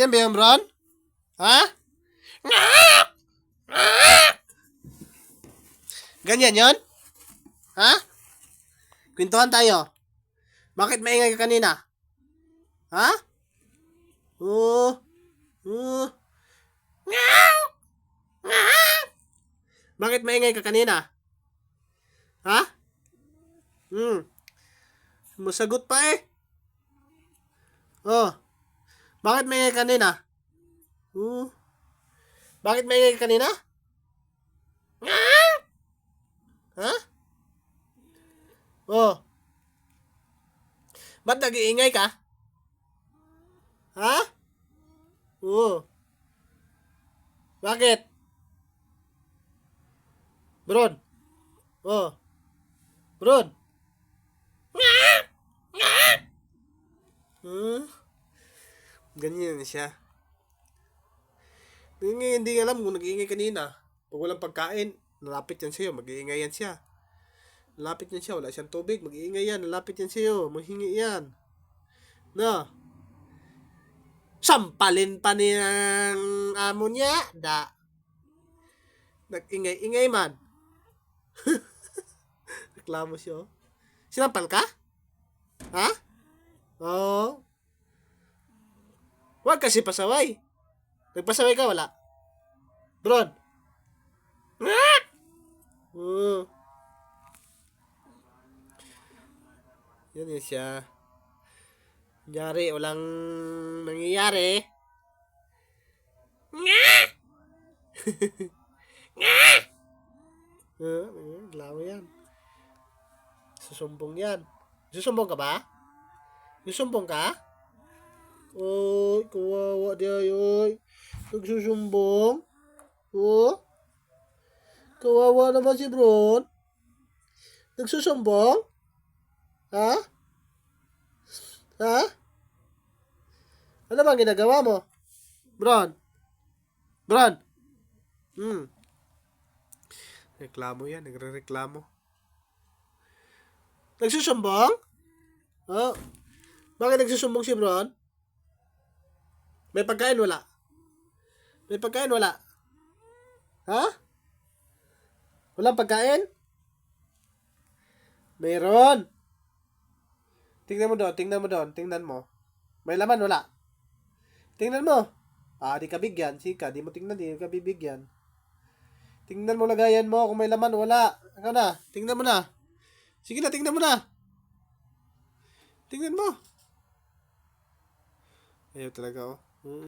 Ganyan ba yan, Bron? Ha? Ganyan yon? Ha? Kwentuhan tayo. Bakit maingay ka kanina? Ha? Oo. Oo. Bakit maingay ka kanina? Ha? Masagot pa eh. Oh. Bakit maingay ka kanina? Bakit maingay ka kanina? Ha? Oh. Ba't nag-iingay ka? Ha? Oo. Bakit? Bron. Oh. Bron. Ganyan siya. Hindi alam kung nag-iingay kanina. Pag walang pagkain, nalapit yan sa'yo, mag-iingay yan siya. Nalapit yan siya, wala siyang tubig, mag-iingay yan, nalapit yan sa'yo, maghingi yan. No? Sampalin pa niyang amo niya, da. Nag-ingay-ingay man. Reklamo siya, oh. Sinampal ka? Ha? Oo. Huwag kasi pasaway. Nagpasaway ka, wala? Bron. Oo. Yan yun siya. Nangyari, walang nangyayari. Reklamo yan. Susumbong yan. Susumbong ka ba? Susumbong ka? Oy, kawawa di ay. Nagsusumbong? Oh? Kawawa naman si Bron. Nagsusumbong? Ha? Ha? Ano bang ginagawa mo? Bron? Bron? Reklamo yan, nagre-reklamo. Nagsusumbong? Oh. Bakit nagsusumbong si Bron? May pagkain wala? May pagkain wala? Ha? Walang pagkain? Mayroon. Tingnan mo doon, tingnan mo doon, tingnan mo. May laman wala? Tingnan mo. Di ka bigyan. Sika, di mo tingnan, di ka bibigyan. Tingnan mo lagayan mo kung may laman wala. Ano na? Tingnan mo na. Sige na, tingnan mo na. Tingnan mo. Ayaw talaga, oh.